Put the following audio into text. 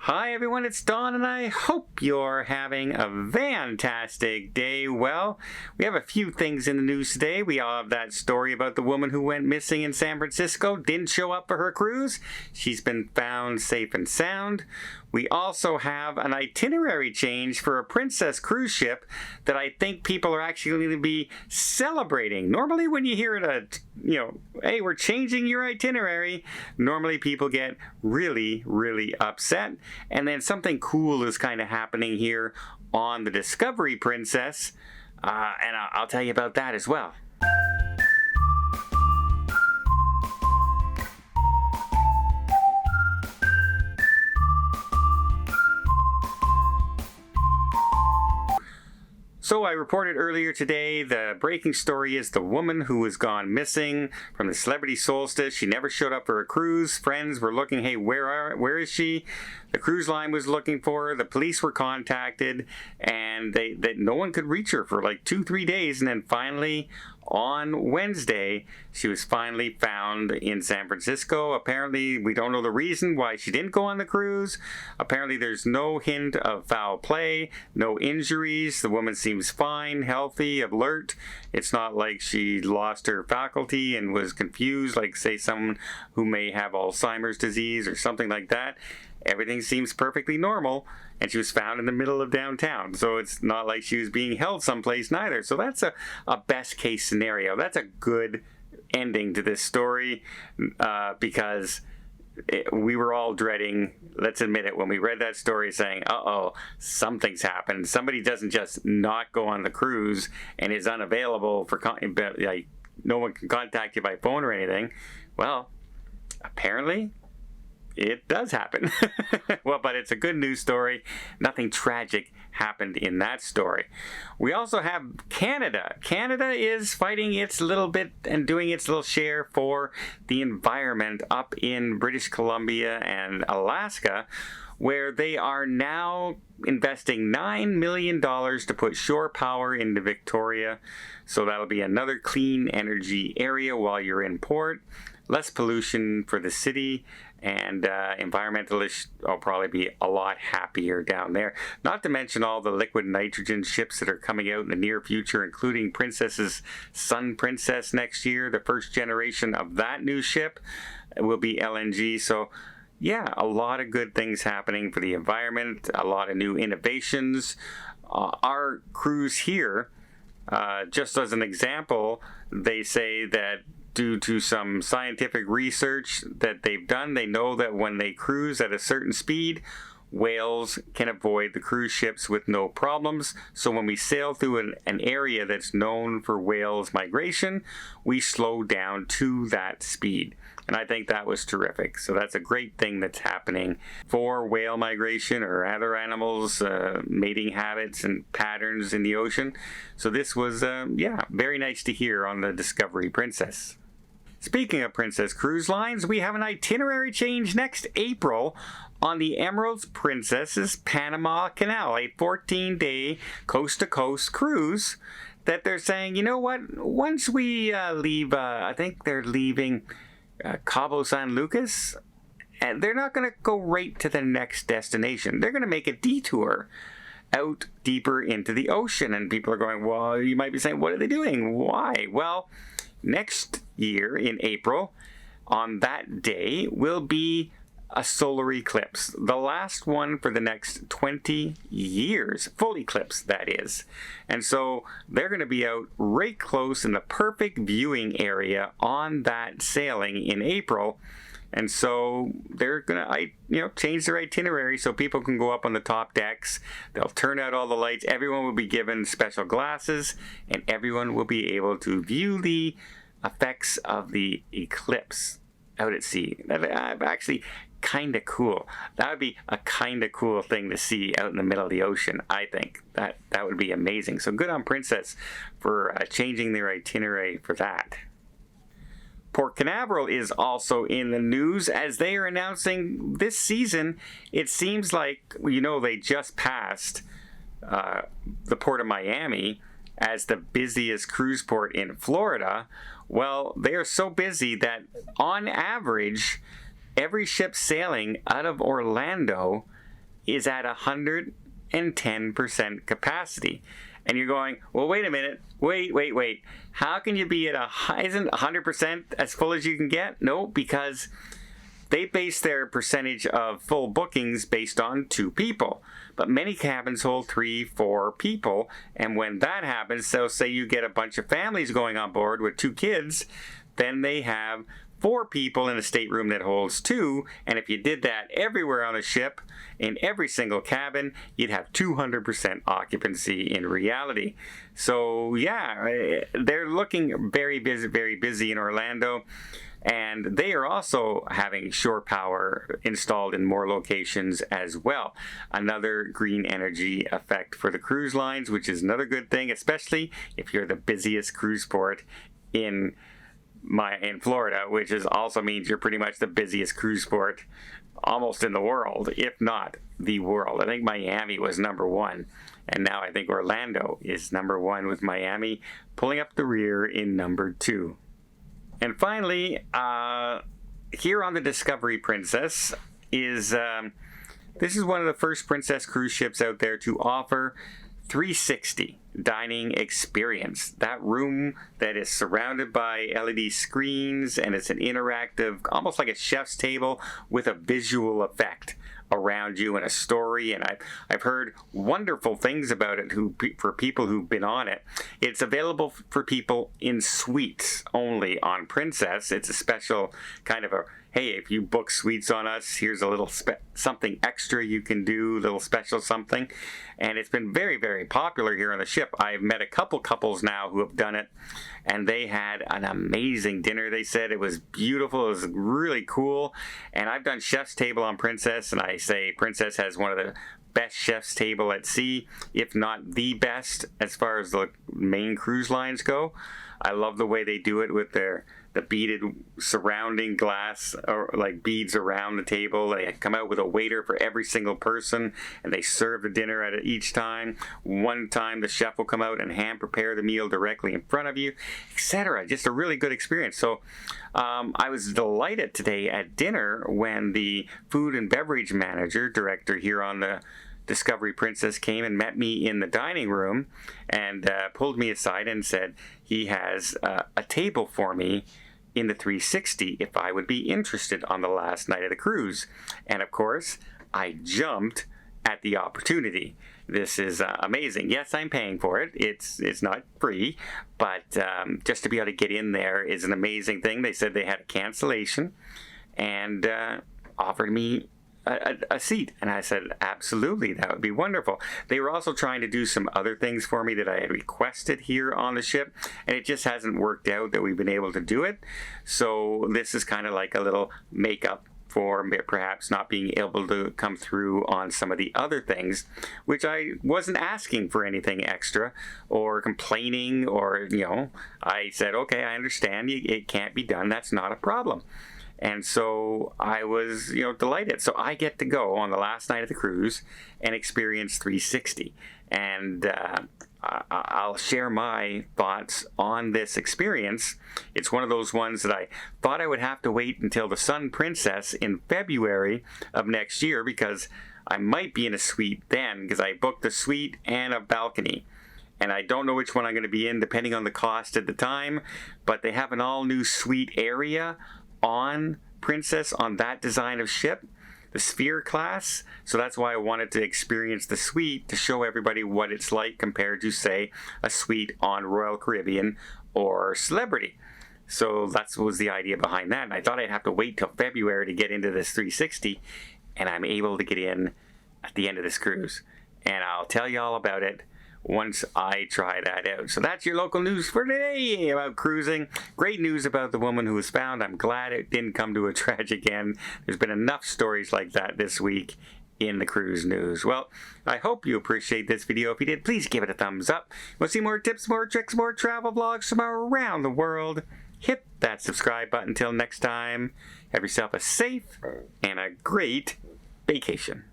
Hi everyone, it's Don and I hope you're having a fantastic day. Well, we have a few things in the news today. We all have that story about the woman who went missing in San Francisco, didn't show up for her cruise. She's been found safe and sound. We also have an itinerary change for a Princess cruise ship that I think people are actually going to be celebrating. Normally when you hear it, hey, we're changing your itinerary, normally people get really, really upset. And then something cool is kind of happening here on the Discovery Princess, and I'll tell you about that as well. So I reported earlier today, the breaking story is the woman who has gone missing from the Celebrity Solstice. She never showed up for her cruise. Friends were looking, hey, where is she? The cruise line was looking for her. The police were contacted, and no one could reach her for like 2-3 days. And then finally, on Wednesday, she was finally found in San Francisco. Apparently, we don't know the reason why she didn't go on the cruise. Apparently, there's no hint of foul play, no injuries. The woman seems fine, healthy, alert. It's not like she lost her faculty and was confused, like, say, someone who may have Alzheimer's disease or something like that. Everything seems perfectly normal, and she was found in the middle of downtown. So it's not like she was being held someplace neither. So that's a best case scenario. That's a good ending to this story because we were all dreading, let's admit it, when we read that story saying, uh-oh, something's happened. Somebody doesn't just not go on the cruise and is unavailable for, like, no one can contact you by phone or anything. Well, apparently it does happen. Well, but it's a good news story. Nothing tragic happened in that story. We also have Canada. Canada is fighting its little bit and doing its little share for the environment up in British Columbia and Alaska, where they are now investing $9 million to put shore power into Victoria. So that'll be another clean energy area while you're in port. Less pollution for the city, and environmentalists will probably be a lot happier down there. Not to mention all the liquid nitrogen ships that are coming out in the near future, including Princess's Sun Princess next year. The first generation of that new ship will be LNG. So yeah, a lot of good things happening for the environment, a lot of new innovations. Our cruise here, just as an example, they say that due to some scientific research that they've done, they know that when they cruise at a certain speed, whales can avoid the cruise ships with no problems. So when we sail through an area that's known for whales migration, we slow down to that speed. And I think that was terrific. So that's a great thing that's happening for whale migration or other animals, mating habits and patterns in the ocean. So this was, very nice to hear on the Discovery Princess. Speaking of Princess Cruise Lines, we have an itinerary change next April on the Emerald Princess's Panama Canal, a 14-day coast-to-coast cruise that they're saying, you know what, once we leave, I think they're leaving Cabo San Lucas, and they're not going to go right to the next destination. They're going to make a detour out deeper into the ocean. And people are going, well, you might be saying, what are they doing? Why? Well, next year in April, on that day, will be a solar eclipse. The last one for the next 20 years. Full eclipse, that is. And so they're going to be out right close in the perfect viewing area on that sailing in April. And so they're going to, change their itinerary so people can go up on the top decks. They'll turn out all the lights. Everyone will be given special glasses, and everyone will be able to view the effects of the eclipse out at sea. Actually, kind of cool. That would be a kind of cool thing to see out in the middle of the ocean, I think. That would be amazing. So good on Princess for changing their itinerary for that. Port Canaveral is also in the news as they are announcing this season. It seems like, they just passed the Port of Miami as the busiest cruise port in Florida. Well, they are so busy that on average, every ship sailing out of Orlando is at 110% capacity. And you're going, well, wait a minute, wait. How can you be at isn't 100% as full as you can get? No, because they base their percentage of full bookings based on 2 people. But many cabins hold 3, 4 people. And when that happens, so say you get a bunch of families going on board with 2 kids, then they have 4 people in a stateroom that holds 2. And if you did that everywhere on the ship, in every single cabin, you'd have 200% occupancy in reality. So yeah, they're looking very busy in Orlando. And they are also having shore power installed in more locations as well. Another green energy effect for the cruise lines, which is another good thing, especially if you're the busiest cruise port in Florida, which also means you're pretty much the busiest cruise port almost in the world, if not the world. I think Miami was #1. And now I think Orlando is #1 with Miami pulling up the rear in #2. And finally, here on the Discovery Princess is, this is one of the first Princess cruise ships out there to offer 360 dining experience. That room that is surrounded by LED screens, and it's an interactive, almost like a chef's table with a visual effect around you and a story. And I've heard wonderful things about it for people who've been on it. It's available for people in suites only on Princess. It's a special kind of a, hey, if you book suites on us, here's a little something extra you can do, little special something. And it's been very popular here on the ship. I've met a couple couples now who have done it, and they had an amazing dinner. They said it was beautiful, it was really cool. And I've done chef's table on Princess, and I say Princess has one of the best chef's table at sea, if not the best as far as the main cruise lines go. I love the way they do it with the beaded surrounding glass, or like beads around the table. They come out with a waiter for every single person, and they serve the dinner at each time. One time the chef will come out and hand prepare the meal directly in front of you, etc. Just a really good experience. So I was delighted today at dinner when the food and beverage director here on the Discovery Princess came and met me in the dining room and pulled me aside and said he has a table for me in the 360 if I would be interested on the last night of the cruise. And of course, I jumped at the opportunity. This is amazing. Yes, I'm paying for it. It's not free, but just to be able to get in there is an amazing thing. They said they had a cancellation and offered me a seat, and I said absolutely, that would be wonderful. They were also trying to do some other things for me that I had requested here on the ship, and it just hasn't worked out that we've been able to do it. So this is kind of like a little makeup for perhaps not being able to come through on some of the other things, which I wasn't asking for anything extra or complaining, or I said, okay, I understand, it can't be done, that's not a problem. And so I was, delighted. So I get to go on the last night of the cruise and experience 360. And I'll share my thoughts on this experience. It's one of those ones that I thought I would have to wait until the Sun Princess in February of next year, because I might be in a suite then, because I booked a suite and a balcony. And I don't know which one I'm going to be in depending on the cost at the time, but they have an all-new suite area on Princess on that design of ship, the Sphere class. So that's why I wanted to experience the suite, to show everybody what it's like compared to, say, a suite on Royal Caribbean or Celebrity. So that was the idea behind that. And I thought I'd have to wait till February to get into this 360, and I'm able to get in at the end of this cruise. And I'll tell you all about it once I try that out. So that's your local news for today about cruising. Great news about the woman who was found. I'm glad it didn't come to a tragic end. There's been enough stories like that this week in the cruise news. Well, I hope you appreciate this video. If you did, please give it a thumbs up. Want to see more tips, more tricks, more travel vlogs from around the world? Hit that subscribe button. Until next time, have yourself a safe and a great vacation.